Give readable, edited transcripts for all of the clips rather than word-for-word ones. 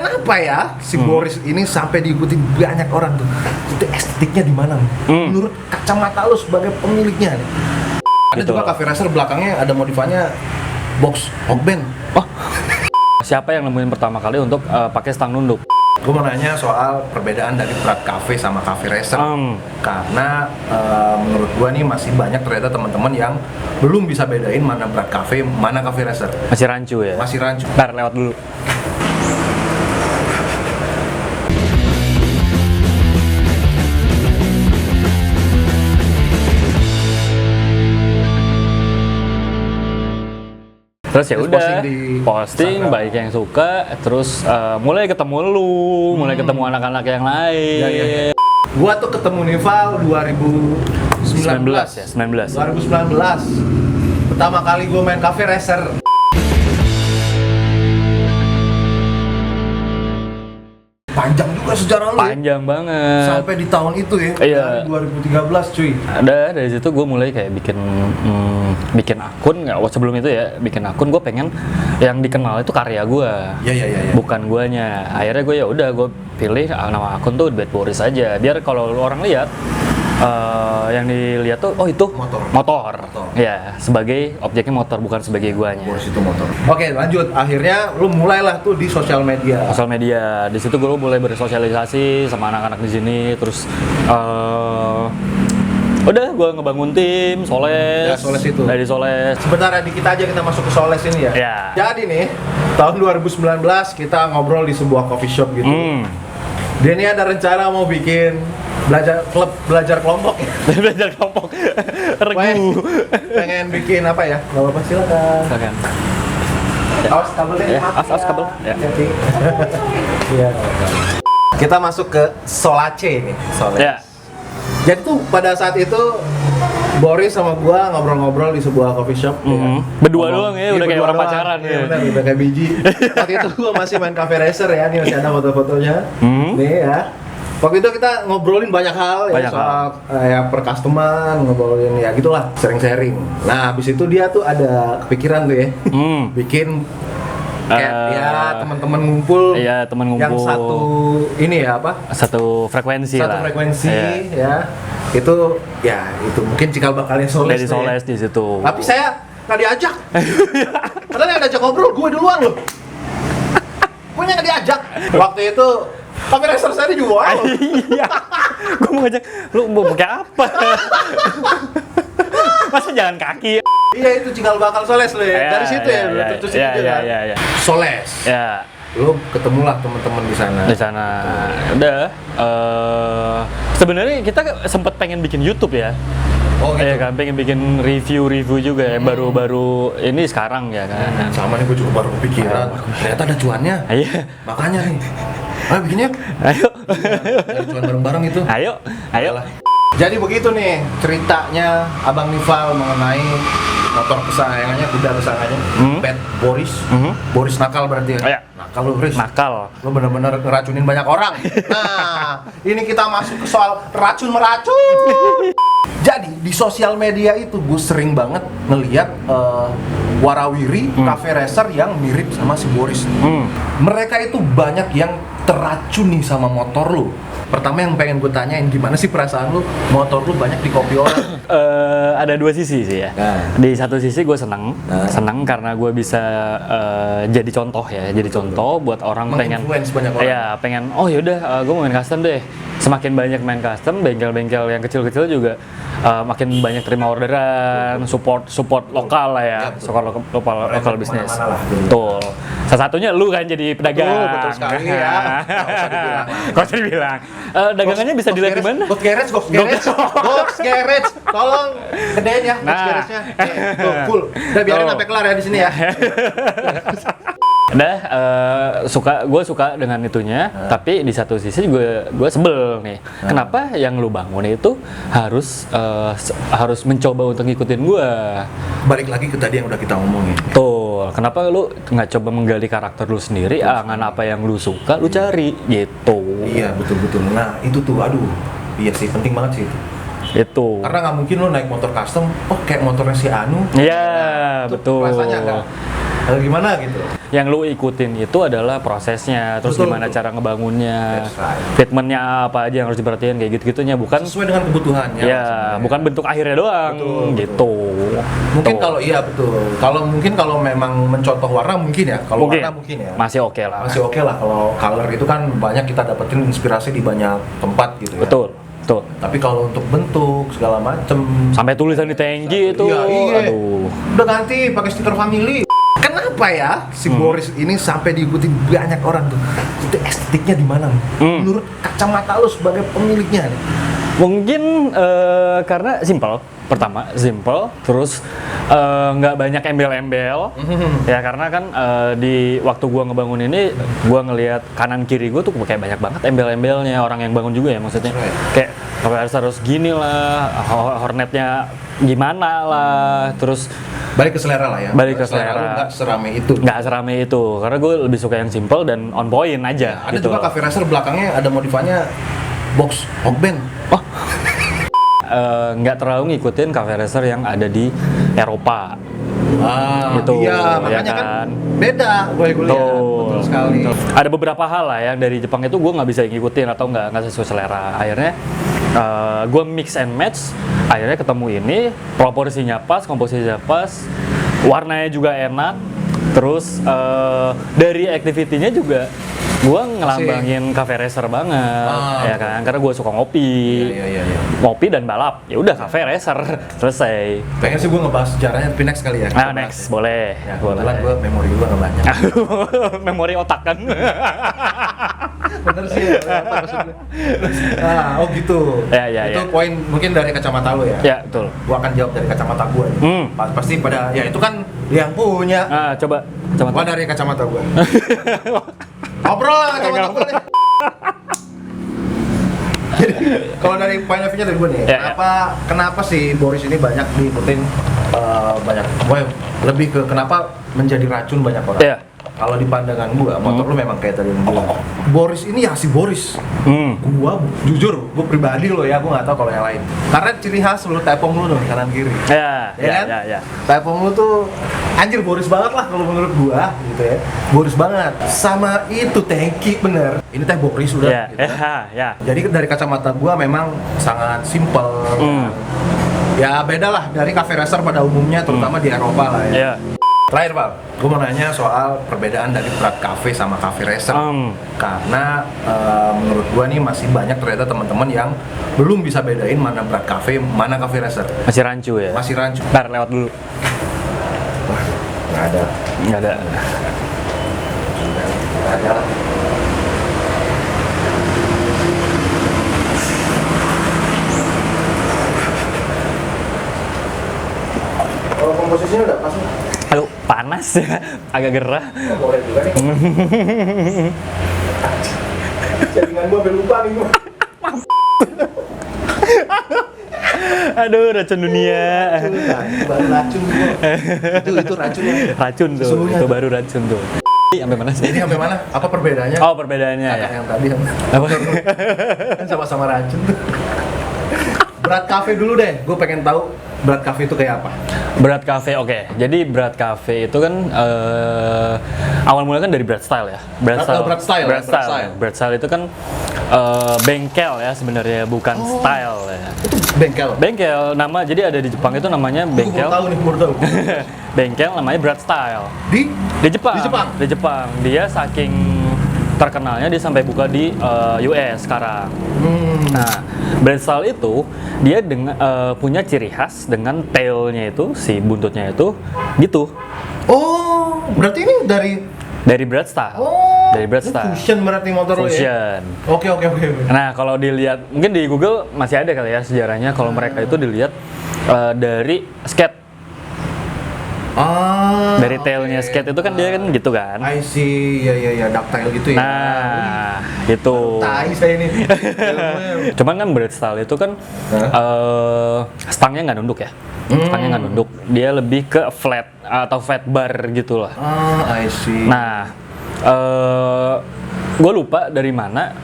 kenapa ya si Boris ini sampai diikuti banyak orang tuh? Itu estetiknya di mana? Menurut kacamata lu sebagai pemiliknya nih. Ada juga cafe racer belakangnya ada modifannya box Hokben. Oh. Siapa yang nemuin pertama kali untuk pakai stang nunduk? Gue mau nanya soal perbedaan dari Brad Cafe sama Cafe Racer. Karena menurut gue nih masih banyak ternyata teman-teman yang belum bisa bedain mana Brad Cafe, mana Cafe Racer. Masih rancu ya? Masih rancu. Ntar lewat dulu. Terus ya udah posting baik yang suka, terus mulai ketemu lu, mulai ketemu anak-anak yang lain. Ya. Gua tuh ketemu Nival 2019 ya, 19. 2019. Pertama kali gua main Cafe Racer. Panjang juga sejarah lu. Panjang banget. Sampai di tahun itu ya. Iya. Dari 2013 cuy. Dari situ gue mulai kayak bikin akun, nggak sebelum itu ya, bikin akun gue pengen yang dikenal itu karya gue. Iya. Bukan guanya. Akhirnya gue ya udah gue pilih nama akun tuh Bad Boris aja. Biar kalau orang lihat yang dilihat tuh oh itu motor. Ya, sebagai objeknya motor bukan sebagai guanya. Boris itu motor. Oke, lanjut. Akhirnya lu mulailah tuh di sosial media. Sosial media. Di situ gue mulai bersosialisasi sama anak-anak di sini, terus udah gue ngebangun tim Soles. Ya, Soles itu. Dari Soles. Sebentar ya, dikit aja kita masuk ke Soles ini ya. Ya. Jadi nih, tahun 2019 kita ngobrol di sebuah coffee shop gitu. Dia ini ada rencana mau bikin belajar kelompok ya. Belajar kelompok. Regu. Pengen bikin apa ya? Gak apa-apa, silakan. Awas kabelnya. Ya, awas kabel. Ya. Iya. Kita masuk ke Solace nih, Soles. Ya. Jadi tuh pada saat itu Boris sama gua ngobrol-ngobrol di sebuah coffee shop. Berdua doang ya, udah kayak orang pacaran ya. ya. Udah kayak biji. Waktu itu gua masih main Cafe Racer ya, nih masih ada foto-fotonya. Nih ya. Waktu itu kita ngobrolin banyak hal ya, soal ya per-customer, ngobrolin ya gitulah, sharing-sharing. Nah, habis itu dia tuh ada kepikiran tuh ya. Bikin kayak ya teman-teman ngumpul. Iya, teman ngumpul. Yang satu ini ya apa? Satu frekuensi lah. Satu frekuensi ya. Itu ya itu mungkin cikal bakalnya Soles. Dari Soles di situ. Tapi saya nggak diajak. Padahal yang diajak ngobrol gue duluan loh. Gue nggak diajak. Waktu itu Cafe Racer saya dijual. Iya. Gue mau ngajak, lu mau pakai apa? Masa jalan kaki? Iya, itu cikal bakal Soles loh ya. Dari situ ya, terus itu kan. Iya. Soles. Ya. Lu ketemulah teman-teman di sana. Di sana. Udah. Sebenarnya kita sempat pengen bikin YouTube ya. Oh gitu. Iya kan, pengen bikin review juga ya, baru-baru ini sekarang ya kan. Sama nih, gue juga baru kepikiran. Ternyata ada cuannya. Iya. Makanya nih. Ayo bikinnya. Ayo. Ada cuan bareng-bareng itu. Ayo. Jadi begitu nih ceritanya Abang Nival mengenai motor kesayangannya, kuda kesayangannya, Bad Boris. Boris nakal berarti ya? Oh, ya. Nakal lu, Riz. Nakal. Lu bener-bener ngeracunin banyak orang. Nah, ini kita masuk ke soal racun-meracun. Jadi di sosial media itu gue sering banget ngeliat warawiri Cafe Racer yang mirip sama si Boris. Mereka itu banyak yang teracuni sama motor lu. Pertama yang pengen gue tanyain, gimana sih perasaan lu motor lu banyak di copy orang? Ada dua sisi sih ya. Di satu sisi gue seneng karena gue bisa jadi contoh ya, jadi contoh buat orang pengen banyak orang. Ya pengen oh yaudah gue mau main custom deh. Semakin banyak main custom, bengkel-bengkel yang kecil-kecil juga makin banyak terima orderan, support lokal lah ya, support lokal bisnis. Betul. Salah satunya lu kan jadi pedagang. Betul sekali ya. Gak usah dibilang. Dagangannya bisa dilihat di mana? Gox Garage. Tolong gedein ya Gox Garage-nya. Full. Udah biarin sampai kelar ya di sini ya. Gue suka dengan itunya, tapi di satu sisi gue sebel nih. Kenapa yang lu bangun itu harus mencoba untuk ngikutin gue? Balik lagi ke tadi yang udah kita ngomongin. Tuh, kenapa lu nggak coba menggali karakter lu sendiri? Angan apa yang lu suka, lu cari gitu. Iya, betul. Nah, itu tuh, aduh. Iya sih, penting banget sih itu. Itu. Karena nggak mungkin lo naik motor custom, oh kayak motornya si Anu. Iya, betul. Rasanya agak gimana gitu. Yang lu ikutin itu adalah prosesnya, terus Betul, gimana betul. cara ngebangunnya, That's right. treatmentnya apa aja yang harus diperhatiin kayak gitu-gitunya, bukan Sesuai dengan kebutuhannya. ya, sebenarnya. bukan bentuk akhirnya doang, Betul, gitu. Mungkin Tuh. kalau iya betul. Kalau memang mencontoh warna mungkin ya. Kalau mungkin, warna mungkin ya. masih oke lah. Masih oke lah kalau color itu kan banyak kita dapetin inspirasi di banyak tempat gitu ya. Betul, betul. Tapi kalau untuk bentuk segala macem Sampai tulisan di tangki itu, iya. aduh. Udah ganti pakai stiker family. Kenapa ya si Boris ini sampai diikuti banyak orang tuh? Itu estetiknya di mana? Menurut kacamata lu sebagai pemiliknya nih? Mungkin karena simple. Pertama, simple, terus nggak banyak embel-embel. Ya karena kan di waktu gua ngebangun ini, gua ngelihat kanan kiri gua tuh kayak banyak banget embel-embelnya orang yang bangun juga ya maksudnya. Right. Kayak harus gini lah, hornetnya gimana lah, terus Balik ke selera lah ya. Balik ke Lu selera. nggak serame itu. nggak serame itu. Karena gue lebih suka yang simple dan on point aja. Ada gitu. juga cafe racer belakangnya ada modifannya box Hogben. Nggak terlalu ngikutin cafe racer yang ada di Eropa. Gitu, Iya, makanya ya kan kan? beda gue lihat. Betul sekali. Ada beberapa hal lah yang dari Jepang itu gue nggak bisa ngikutin atau nggak sesuai selera. Akhirnya gue mix and match. Akhirnya ketemu ini, proporsinya pas, komposisinya pas, warnanya juga enak. Terus dari activity-nya juga gue ngelambangin cafe racer banget, ya kan? Karena gue suka ngopi, Iya. ngopi dan balap. Ya udah cafe racer selesai. Pengen sih gue ngebahas sejarahnya tapi next kali ya. Nah next boleh, Ya, boleh. kebetulan gue memori gue nggak banyak. Memori otak kan. Bener sih, apa maksudnya? Oh gitu. Ya, itu ya. poin mungkin dari kacamata lo ya. Ya betul. Gua akan jawab dari kacamata gua nih. Pasti pada ya itu kan yang punya. Ah coba. Gua dari kacamata gua. Ngobrol lah kacamata gua deh. Jadi kalau dari point of view-nya dari gua nih, Ya, kenapa si Boris ini banyak diikutin banyak, lebih ke kenapa menjadi racun banyak orang. Ya. Kalau di pandangan gua, motor lu memang kayak tadi yang bilang. Boris ini ya si Boris. Gua jujur, gua pribadi loh ya, gua nggak tahu kalau yang lain. Karena ciri khas lu tepung lu dong kanan kiri. Ya, kan? ya. Tepung lu tuh anjir Boris banget lah kalau menurut gua gitu ya. Boris banget. Sama itu tangki bener. Ini teh Boris udah Ya, gitu kan. ya. Jadi dari kacamata gua memang sangat simple. Ya beda lah dari cafe racer pada umumnya terutama di Eropa lah ya. Ya. Terakhir Pak, gue mau nanya soal perbedaan dari Brat Cafe sama Cafe Racer. Karena menurut gue nih masih banyak ternyata teman-teman yang belum bisa bedain mana Brat Cafe, mana Cafe Racer. Masih rancu ya? Masih rancu. Ntar lewat dulu. Wah, nggak ada. Nggak ada. Nggak ada lah. Kalau komposisinya udah pas nih. Aduh, panas ya. Agak gerah. Boleh juga nih. Jaringan gua sampai lupa nih gua. Aduh, racun dunia. Baru racun gua. Itu racunnya. Racun tuh, Sesungguhnya itu tuh. baru racun tuh. Sampai mana sih? Ini sampai mana? Apa perbedaannya? Oh, perbedaannya Kakak ya. yang tadi yang Apa? kan sama-sama racun tuh. Berat Cafe dulu deh, gue pengen tahu Berat Cafe itu kayak apa? Berat Cafe, oke. Jadi Berat Cafe itu kan awal mulanya kan dari Berat Style ya. Berat Style. Berat Style itu kan bengkel ya sebenarnya, bukan style ya. Itu bengkel. Bengkel, nama jadi ada di Jepang itu namanya Gue bengkel. baru tahu nih, baru tahu. Bengkel namanya Berat Style. Di Jepang. Di Jepang? Di Jepang. Dia saking terkenalnya dia sampai buka di US sekarang. Nah, Berat Style itu dia dengan punya ciri khas dengan tailnya itu, si buntutnya itu gitu. Oh, berarti ini dari Berat Style. Oh, Dari Berat ini Style. fusion berarti motor lo ya? Fusion. Oke. Nah, kalau dilihat mungkin di Google masih ada kali ya sejarahnya kalau mereka itu dilihat dari skate. Dari tailnya skate itu kan dia kan gitu kan. I see, ya, ductile gitu ya. Nah, gitu. Tai saya ini. Cuman kan Berat Style itu kan stangnya nggak nunduk ya. Stangnya nggak nunduk. Dia lebih ke flat atau flat bar gitulah. I see. Nah, gue lupa dari mana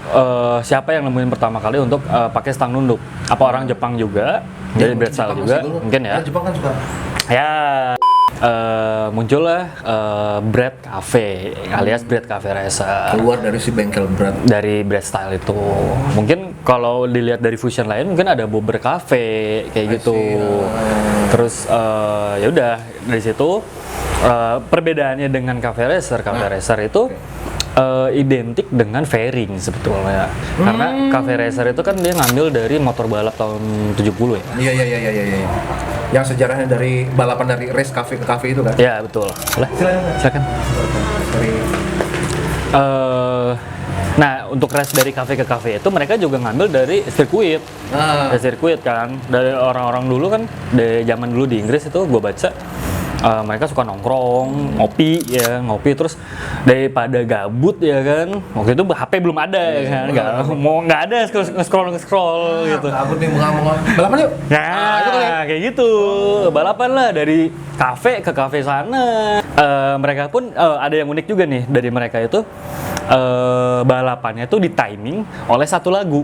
siapa yang nemuin pertama kali untuk pakai stang nunduk. Apa orang Jepang juga? Dari Berat Style juga, mungkin ya. Jepang kan suka. Ya. muncullah Bread Cafe alias Bread Cafe Racer. Keluar dari si bengkel berat. Dari bread style itu. Mungkin kalau dilihat dari fusion lain mungkin ada Bobber Cafe kayak gitu. Terus ya udah dari situ perbedaannya dengan Cafe Racer itu identik dengan fairing sebetulnya. Karena Cafe Racer itu kan dia ngambil dari motor balap tahun 70 ya. Iya. Yang sejarahnya dari balapan dari race cafe ke cafe itu kan? Ya betul. Boleh? Silakan. Dari nah, untuk race dari cafe ke cafe itu mereka juga ngambil dari sirkuit. Dari sirkuit kan. Dari orang-orang dulu kan, dari zaman dulu di Inggris itu gue baca mereka suka nongkrong, ngopi terus daripada gabut ya kan. Waktu itu HP belum ada ya kan. Nggak ada scroll gitu. Gabut nih balapan yuk. Nah, kayak gitu. Balapan lah dari kafe ke kafe sana. Mereka pun ada yang unik juga nih dari mereka itu balapannya tuh di timing oleh satu lagu.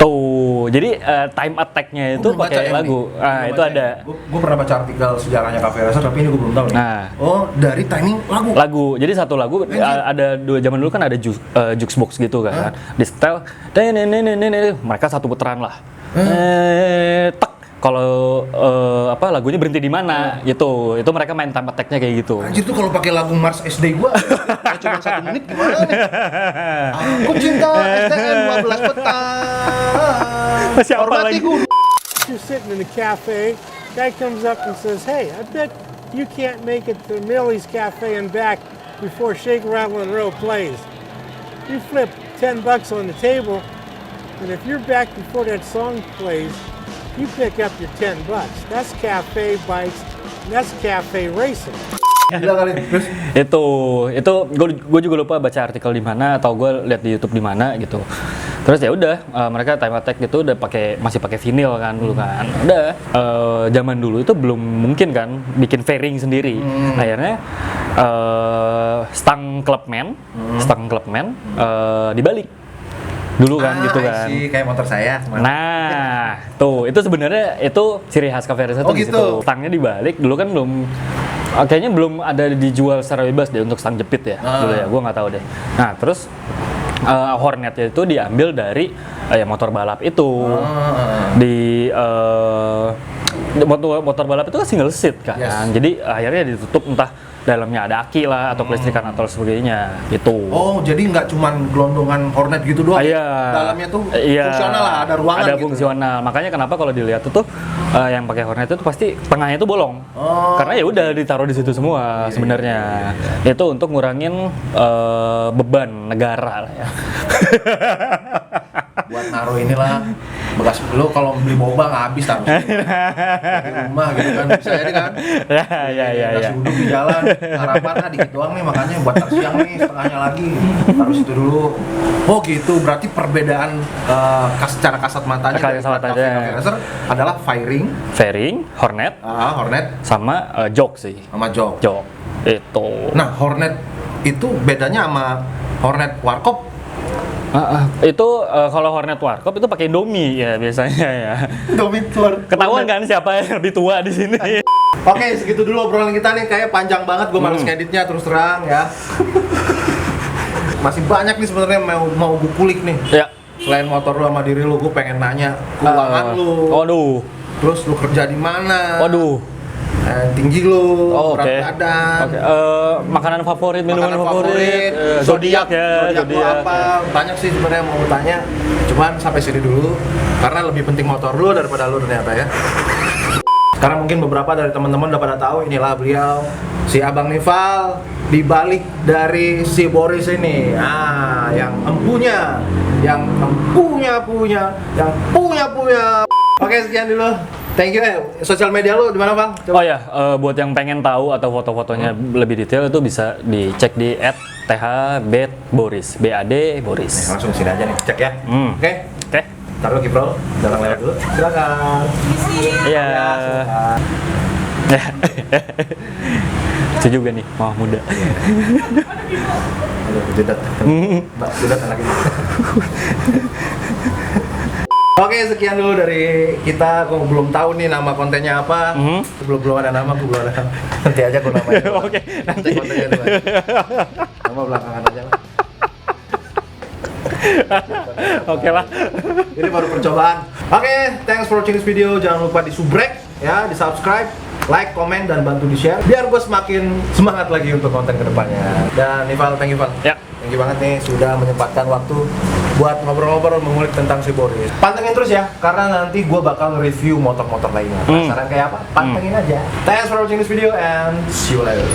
Tuh, jadi time attack-nya itu pakai lagu. Nah, itu ada. Gue pernah baca artikel sejarahnya Cafe Racer, tapi ini gue belum tahu nih. Nah. Oh, dari timing lagu. Lagu. Jadi satu lagu ada dua, zaman dulu kan ada jukebox gitu kan. Di setel, mereka satu putaran lah. Tek. Kalau lagunya berhenti di mana gitu. Itu mereka main time attack-nya kayak gitu. Anjir tuh kalau pakai lagu Mars SD gua cuma 1 menit gimana nih? Aku cinta STM 12 petang. Masih apa lagi? You're sitting in a cafe, guy comes up and says, "Hey, I bet you can't make it to Millie's Cafe and back before Shake, Rattle, and Roll plays." You flip $10 on the table, and if you're back before that song plays, you pick up your $10. That's cafe bikes, that's cafe racing. Gila kali. Itu gue juga lupa baca artikel di mana atau gue lihat di YouTube di mana gitu. Terus ya udah mereka time attack gitu udah masih pakai vinil kan dulu kan. Udah zaman dulu itu belum mungkin kan bikin fairing sendiri. Akhirnya stang Clubman dibalik dulu kan gitu kan. Kayak motor saya. Nah, tuh itu sebenarnya itu ciri khas Cafe Racer itu di situ. Stangnya dibalik, dulu kan kayaknya belum ada dijual secara bebas deh untuk stang jepit ya. Dulu ya, gua nggak tahu deh. Nah, terus Hornetnya itu diambil dari motor balap itu. Di motor balap itu kan single seat kan. Jadi akhirnya ditutup entah dalamnya ada aki lah atau kelistrikan atau sebagainya gitu. Oh, jadi nggak cuman gelondongan Hornet gitu doang? Iya. Dalamnya tuh fungsional lah, ada ruangan ada gitu. fungsional. Makanya kenapa kalau dilihat itu yang pakai Hornet itu pasti tengahnya itu bolong. Karena ya udah ditaruh di situ semua sebenarnya. Itu untuk ngurangin beban negara lah ya. Buat naruh inilah bekas lu kalau beli boba nggak habis taruh di rumah gitu kan, bisa jadi kan. Ya. Nasi uduk di jalan harapan dikit doang nih, makanya buat siang nih setengahnya lagi taruh situ dulu. Oh gitu, berarti perbedaan secara kasat matanya Cafe Racer adalah fairing Hornet sama jok sih, sama jok itu. Nah, Hornet itu bedanya sama Hornet Warkop. Itu kalau Hornet Warkop itu pakai Indomie ya biasanya ya. Indomie telur. Ketahuan kan siapa yang lebih tua di sini. Oke, segitu dulu obrolan kita nih, kayak panjang banget, gue males ngeditnya terus terang ya. Masih banyak nih sebenarnya mau gue kulik nih. Ya. Selain motor lu sama diri lu, gue pengen nanya keuangan lu. Waduh. Terus lu kerja di mana? Waduh. Tinggi lu, berat badan. Makanan favorit, minuman favorit, zodiak ya, zodiak apa? Banyak sih sebenarnya mau tanya. Cuman sampai sini dulu karena lebih penting motor lu daripada lu ternyata ya. Sekarang mungkin beberapa dari teman-teman udah pada tahu, inilah beliau, si Abang Nival, di balik dari si Boris ini. Yang empunya, yang punya. Oke, sekian dulu. Thank you. Sosial media lu di mana, Bang? Coba. Oh ya, buat yang pengen tahu atau foto-fotonya lebih detail itu bisa dicek di @thbadboris, BAD Boris. Langsung sini aja nih, cek ya. Oke. Taruh Kiprol, jalan lewat dulu. Silakan. Iya. Itu juga nih, mau muda. Aduh, Judat. Mbak, Judat anak ini. Oke, sekian dulu dari kita. Gue belum tahu nih nama kontennya apa. Belum ada nama, gue belum ada nama. Nanti aja gue namanya. Oke, nanti. Cek kontennya dulu aja. Nama belakangan aja lah. Oke lah. Ini baru percobaan. Oke, thanks for watching this video. Jangan lupa di subrek, ya, di subscribe, like, komen, dan bantu di share biar gue semakin semangat lagi untuk konten kedepannya. Dan Ival, thank you Val. Ya. Thank you banget nih sudah menyempatkan waktu buat ngobrol-ngobrol mengulik tentang si Boris. Pantengin terus ya, karena nanti gue bakal review motor-motor lainnya. Penasaran kayak apa? Pantengin aja. Thanks for watching this video and see you later.